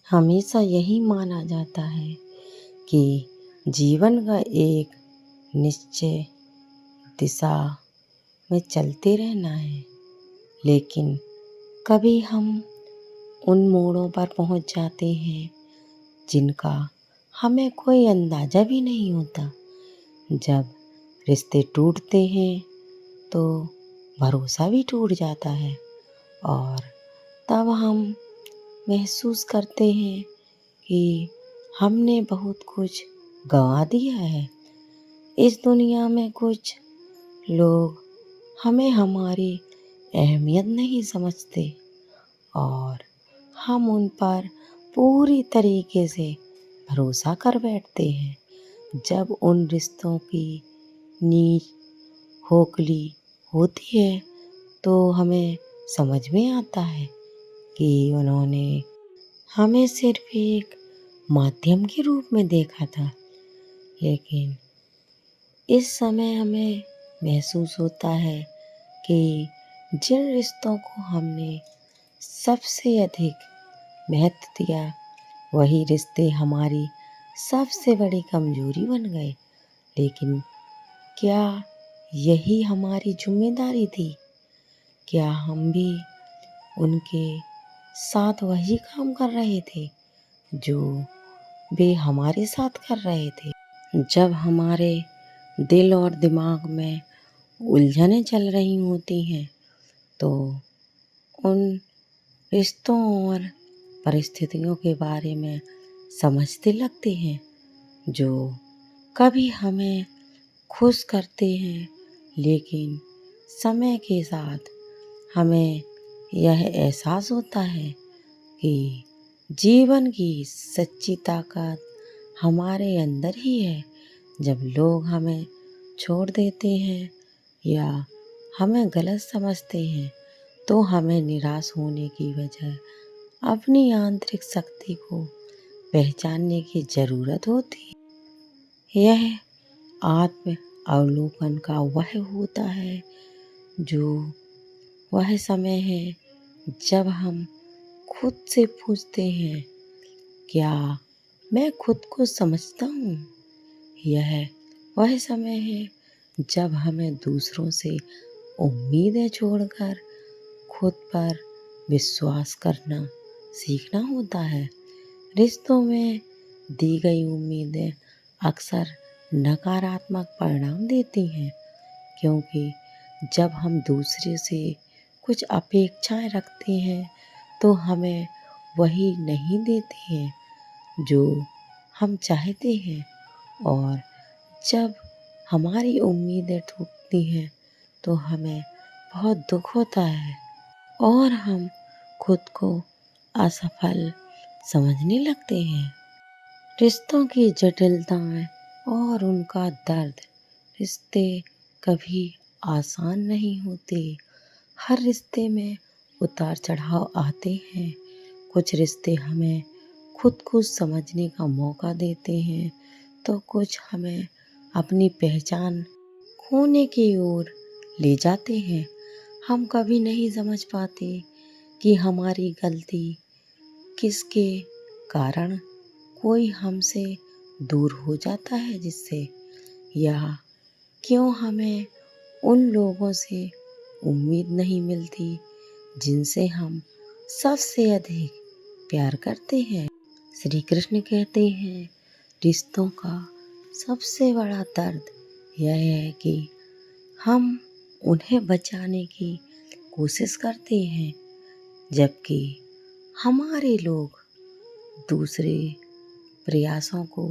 हमेशा यही माना जाता है कि जीवन का एक निश्चय दिशा में चलते रहना है, लेकिन कभी हम उन मोड़ों पर पहुंच जाते हैं जिनका हमें कोई अंदाज़ा भी नहीं होता। जब रिश्ते टूटते हैं तो भरोसा भी टूट जाता है और तब हम महसूस करते हैं कि हमने बहुत कुछ गंवा दिया है। इस दुनिया में कुछ लोग हमें हमारी अहमियत नहीं समझते और हम उन पर पूरी तरीके से भरोसा कर बैठते हैं। जब उन रिश्तों की नींव खोखली होती है तो हमें समझ में आता है कि उन्होंने हमें सिर्फ एक माध्यम के रूप में देखा था, लेकिन इस समय हमें महसूस होता है कि जिन रिश्तों को हमने सबसे अधिक महत्व दिया वही रिश्ते हमारी सबसे बड़ी कमजोरी बन गए। लेकिन क्या यही हमारी जिम्मेदारी थी? क्या हम भी उनके साथ वही काम कर रहे थे जो वे हमारे साथ कर रहे थे? जब हमारे दिल और दिमाग में उलझनें चल रही होती हैं तो उन रिश्तों और परिस्थितियों के बारे में समझते लगते हैं जो कभी हमें खुश करते हैं, लेकिन समय के साथ हमें यह एहसास होता है कि जीवन की सच्ची ताकत हमारे अंदर ही है। जब लोग हमें छोड़ देते हैं या हमें गलत समझते हैं तो हमें निराश होने की बजाय अपनी आंतरिक शक्ति को पहचानने की ज़रूरत होती है। यह आत्म अवलोकन का वह होता है जो वह समय है जब हम खुद से पूछते हैं, क्या मैं खुद को समझता हूँ? यह वह समय है जब हमें दूसरों से उम्मीदें छोड़कर खुद पर विश्वास करना सीखना होता है। रिश्तों में दी गई उम्मीदें अक्सर नकारात्मक परिणाम देती हैं, क्योंकि जब हम दूसरे से कुछ अपेक्षाएं रखते हैं तो हमें वही नहीं देते हैं जो हम चाहते हैं, और जब हमारी उम्मीदें टूटती हैं तो हमें बहुत दुख होता है और हम खुद को असफल समझने लगते हैं। रिश्तों की जटिलताएं और उनका दर्द। रिश्ते कभी आसान नहीं होते। हर रिश्ते में उतार चढ़ाव आते हैं। कुछ रिश्ते हमें खुद को समझने का मौका देते हैं तो कुछ हमें अपनी पहचान खोने की ओर ले जाते हैं। हम कभी नहीं समझ पाते कि हमारी गलती किसके कारण कोई हमसे दूर हो जाता है जिससे, या क्यों हमें उन लोगों से उम्मीद नहीं मिलती जिनसे हम सबसे अधिक प्यार करते हैं। श्री कृष्ण कहते हैं, रिश्तों का सबसे बड़ा दर्द यह है कि हम उन्हें बचाने की कोशिश करते हैं जबकि हमारे लोग दूसरे प्रयासों को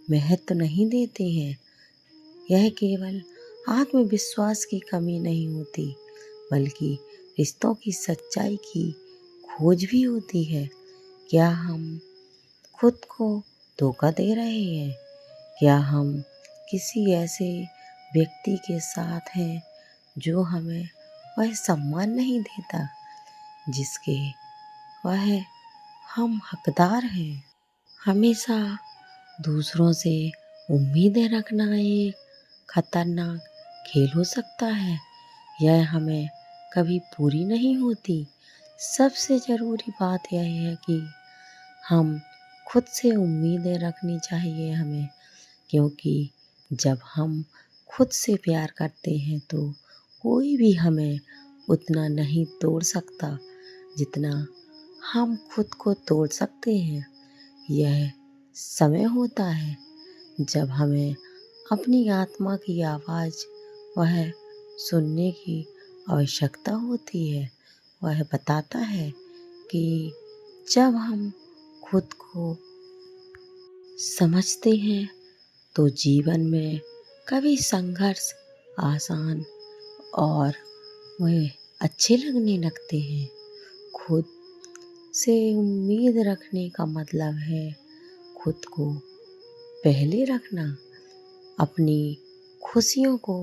महत्व नहीं देते हैं। यह केवल आत्मविश्वास की कमी नहीं होती, बल्कि रिश्तों की सच्चाई की खोज भी होती है। क्या हम खुद को धोखा दे रहे हैं? क्या हम किसी ऐसे व्यक्ति के साथ हैं जो हमें वह सम्मान नहीं देता जिसके वह हम हकदार हैं? हमेशा दूसरों से उम्मीदें रखना एक खतरनाक खेल हो सकता है। यह हमें कभी पूरी नहीं होती। सबसे ज़रूरी बात यह है कि हम खुद से उम्मीदें रखनी चाहिए हमें, क्योंकि जब हम खुद से प्यार करते हैं तो कोई भी हमें उतना नहीं तोड़ सकता जितना हम खुद को तोड़ सकते हैं। यह समय होता है जब हमें अपनी आत्मा की आवाज़ वह सुनने की आवश्यकता होती है। वह बताता है कि जब हम खुद को समझते हैं तो जीवन में कभी संघर्ष आसान और वह अच्छे लगने लगते हैं। खुद से उम्मीद रखने का मतलब है खुद को पहले रखना, अपनी खुशियों को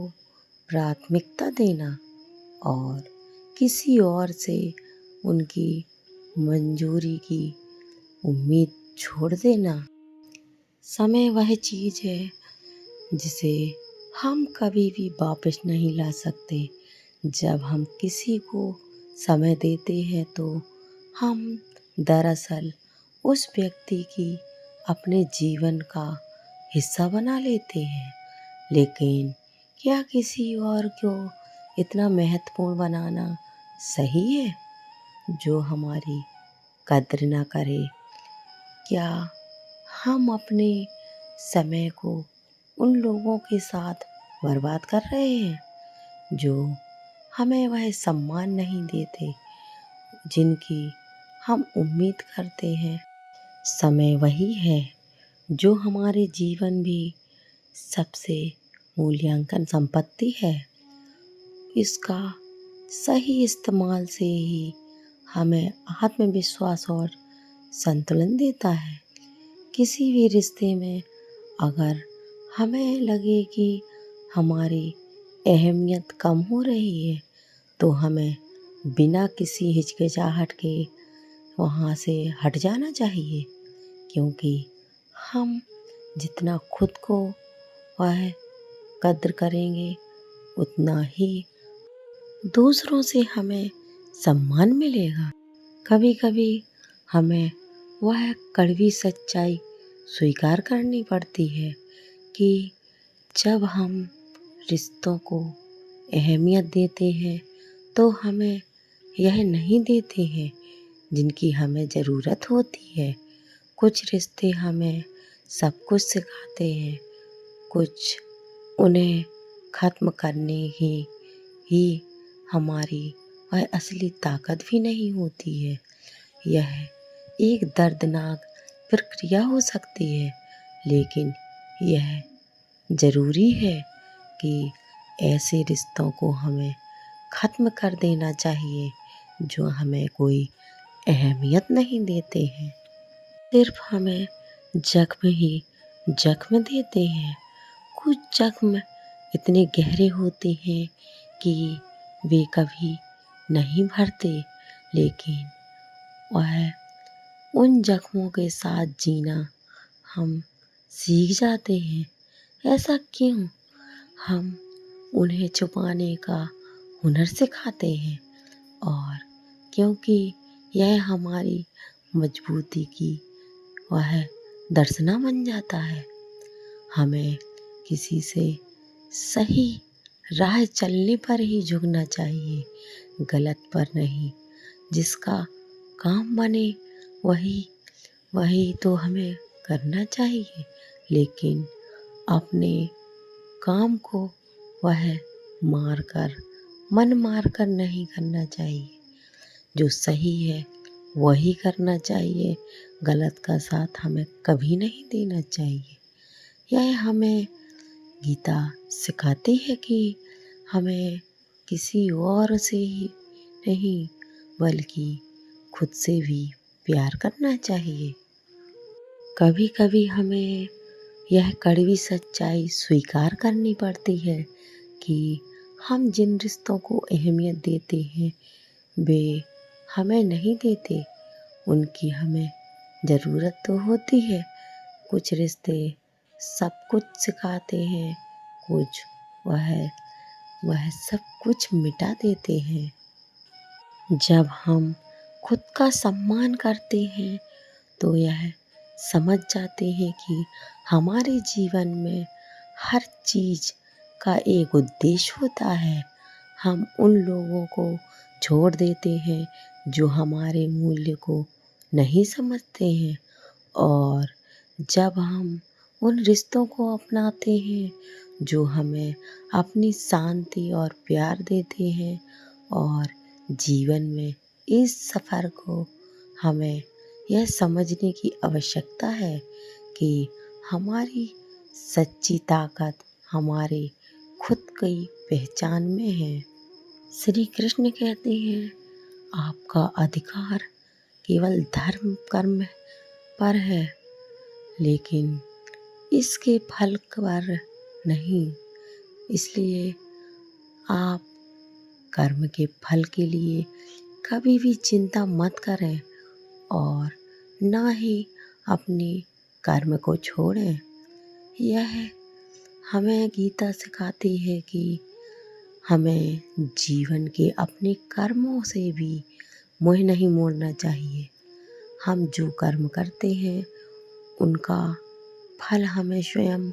प्राथमिकता देना और किसी और से उनकी मंजूरी की उम्मीद छोड़ देना। समय वह चीज़ है जिसे हम कभी भी वापस नहीं ला सकते। जब हम किसी को समय देते हैं तो हम दरअसल उस व्यक्ति की अपने जीवन का हिस्सा बना लेते हैं। लेकिन क्या किसी और को इतना महत्वपूर्ण बनाना सही है जो हमारी कद्र ना करे? क्या हम अपने समय को उन लोगों के साथ बर्बाद कर रहे हैं जो हमें वह सम्मान नहीं देते जिनकी हम उम्मीद करते हैं? समय वही है जो हमारे जीवन भी सबसे मूल्यांकन संपत्ति है। इसका सही इस्तेमाल से ही हमें आत्मविश्वास और संतुलन देता है। किसी भी रिश्ते में अगर हमें लगे कि हमारी अहमियत कम हो रही है तो हमें बिना किसी हिचकिचाहट के वहाँ से हट जाना चाहिए, क्योंकि हम जितना खुद को वह कद्र करेंगे उतना ही दूसरों से हमें सम्मान मिलेगा। कभी कभी हमें वह कड़वी सच्चाई स्वीकार करनी पड़ती है कि जब हम रिश्तों को अहमियत देते हैं तो हमें यह नहीं देते हैं जिनकी हमें ज़रूरत होती है। कुछ रिश्ते हमें सब कुछ सिखाते हैं, कुछ उन्हें ख़त्म करने ही हमारी वह असली ताकत भी नहीं होती है। यह एक दर्दनाक प्रक्रिया हो सकती है, लेकिन यह ज़रूरी है कि ऐसे रिश्तों को हमें ख़त्म कर देना चाहिए जो हमें कोई अहमियत नहीं देते हैं, सिर्फ हमें जख्म ही जख्म देते हैं। कुछ जख्म इतने गहरे होते हैं कि वे कभी नहीं भरते, लेकिन वह उन जख्मों के साथ जीना हम सीख जाते हैं। ऐसा क्यों? हम उन्हें छुपाने का हुनर सिखाते हैं और क्योंकि यह हमारी मजबूती की वह दर्शना बन जाता है। हमें किसी से सही राह चलने पर ही झुकना चाहिए, गलत पर नहीं। जिसका काम बने वही तो हमें करना चाहिए, लेकिन अपने काम को वह मन मार कर नहीं करना चाहिए। जो सही है वही करना चाहिए, गलत का साथ हमें कभी नहीं देना चाहिए। यह हमें गीता सिखाती है कि हमें किसी और से ही नहीं बल्कि खुद से भी प्यार करना चाहिए। कभी कभी हमें यह कड़वी सच्चाई स्वीकार करनी पड़ती है कि हम जिन रिश्तों को अहमियत देते हैं वे हमें नहीं देते। उनकी हमें ज़रूरत तो होती है। कुछ रिश्ते सब कुछ सिखाते हैं, कुछ वह सब कुछ मिटा देते हैं। जब हम खुद का सम्मान करते हैं तो यह समझ जाते हैं कि हमारे जीवन में हर चीज़ का एक उद्देश्य होता है। हम उन लोगों को छोड़ देते हैं जो हमारे मूल्य को नहीं समझते हैं, और जब हम उन रिश्तों को अपनाते हैं जो हमें अपनी शांति और प्यार देते हैं, और जीवन में इस सफ़र को हमें यह समझने की आवश्यकता है कि हमारी सच्ची ताकत हमारे खुद की पहचान में है। श्री कृष्ण कहते हैं, आपका अधिकार केवल धर्म कर्म पर है, लेकिन इसके फल पर नहीं। इसलिए आप कर्म के फल के लिए कभी भी चिंता मत करें और ना ही अपने कर्म को छोड़ें। यह हमें गीता सिखाती है कि हमें जीवन के अपने कर्मों से भी मोह नहीं मोड़ना चाहिए। हम जो कर्म करते हैं उनका फल हमें स्वयं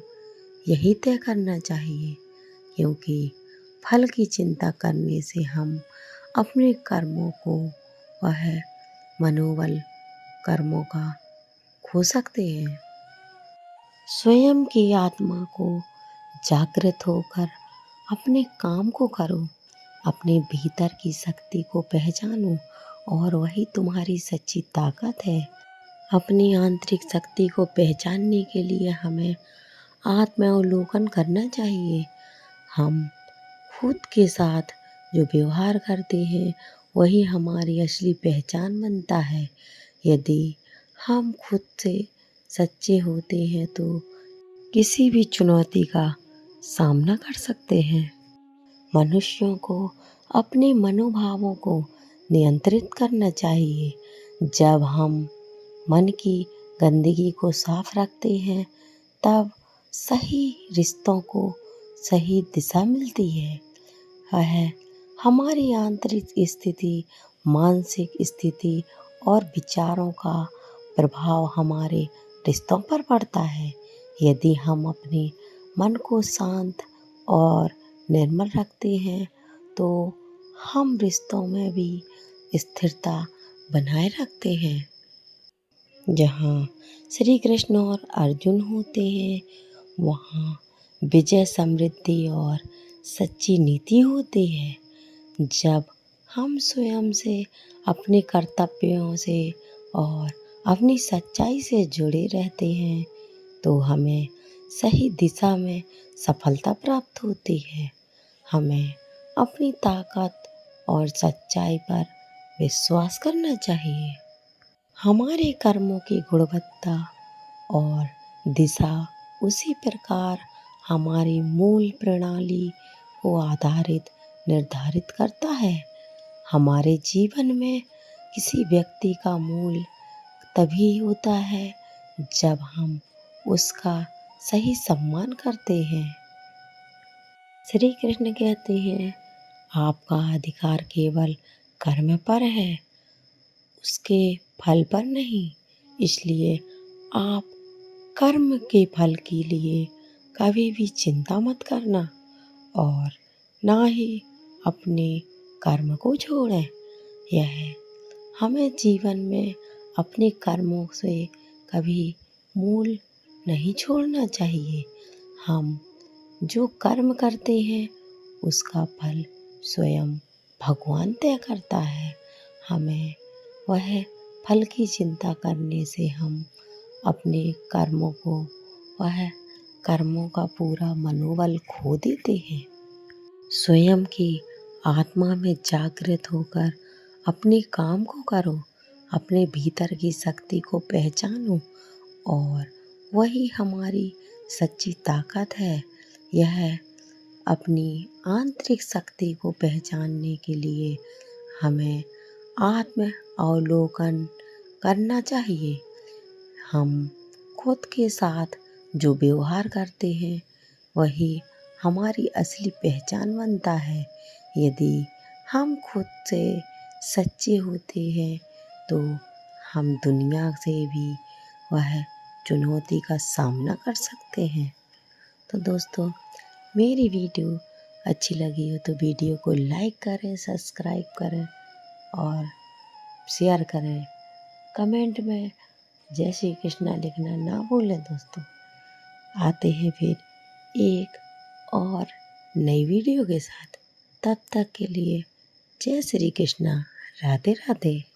यही तय करना चाहिए, क्योंकि फल की चिंता करने से हम अपने कर्मों को, वह मनोबल कर्मों का, खो सकते हैं। स्वयं की आत्मा को जागृत होकर अपने काम को करो, अपने भीतर की शक्ति को पहचानो, और वही तुम्हारी सच्ची ताकत है। अपनी आंतरिक शक्ति को पहचानने के लिए हमें आत्मावलोकन करना चाहिए। हम खुद के साथ जो व्यवहार करते हैं वही हमारी असली पहचान बनता है। यदि हम खुद से सच्चे होते हैं तो किसी भी चुनौती का सामना कर सकते हैं। मनुष्यों को अपने मनोभावों को नियंत्रित करना चाहिए। जब हम मन की गंदगी को साफ रखते हैं तब सही रिश्तों को सही दिशा मिलती है। वह हमारी आंतरिक स्थिति, मानसिक स्थिति और विचारों का प्रभाव हमारे रिश्तों पर पड़ता है। यदि हम अपने मन को शांत और निर्मल रखते हैं तो हम रिश्तों में भी स्थिरता बनाए रखते हैं। जहाँ श्री कृष्ण और अर्जुन होते हैं वहाँ विजय, समृद्धि और सच्ची नीति होती है। जब हम स्वयं से, अपने कर्तव्यों से और अपनी सच्चाई से जुड़े रहते हैं तो हमें सही दिशा में सफलता प्राप्त होती है। हमें अपनी ताकत और सच्चाई पर विश्वास करना चाहिए। हमारे कर्मों की गुणवत्ता और दिशा उसी प्रकार हमारी मूल प्रणाली को आधारित निर्धारित करता है। हमारे जीवन में किसी व्यक्ति का मूल तभी होता है जब हम उसका सही सम्मान करते हैं। श्री कृष्ण कहते हैं, आपका अधिकार केवल कर्म पर है, उसके फल पर नहीं। इसलिए आप कर्म के फल के लिए कभी भी चिंता मत करना और ना ही अपने कर्म को छोड़ें। यह हमें जीवन में अपने कर्मों से कभी मूल नहीं छोड़ना चाहिए। हम जो कर्म करते हैं उसका फल स्वयं भगवान तय करता है। हमें वह फल की चिंता करने से हम अपने कर्मों को, वह कर्मों का पूरा मनोबल खो देते हैं। स्वयं की आत्मा में जागृत होकर अपने काम को करो, अपने भीतर की शक्ति को पहचानो, और वही हमारी सच्ची ताकत है। यह अपनी आंतरिक शक्ति को पहचानने के लिए हमें आत्म अवलोकन करना चाहिए। हम खुद के साथ जो व्यवहार करते हैं वही हमारी असली पहचान बनता है। यदि हम खुद से सच्चे होते हैं तो हम दुनिया से भी वह चुनौती का सामना कर सकते हैं। तो दोस्तों, मेरी वीडियो अच्छी लगी हो तो वीडियो को लाइक करें, सब्सक्राइब करें और शेयर करें। कमेंट में जय श्री कृष्णा लिखना ना भूलें दोस्तों। आते हैं फिर एक और नई वीडियो के साथ। तब तक के लिए जय श्री कृष्णा, राधे राधे।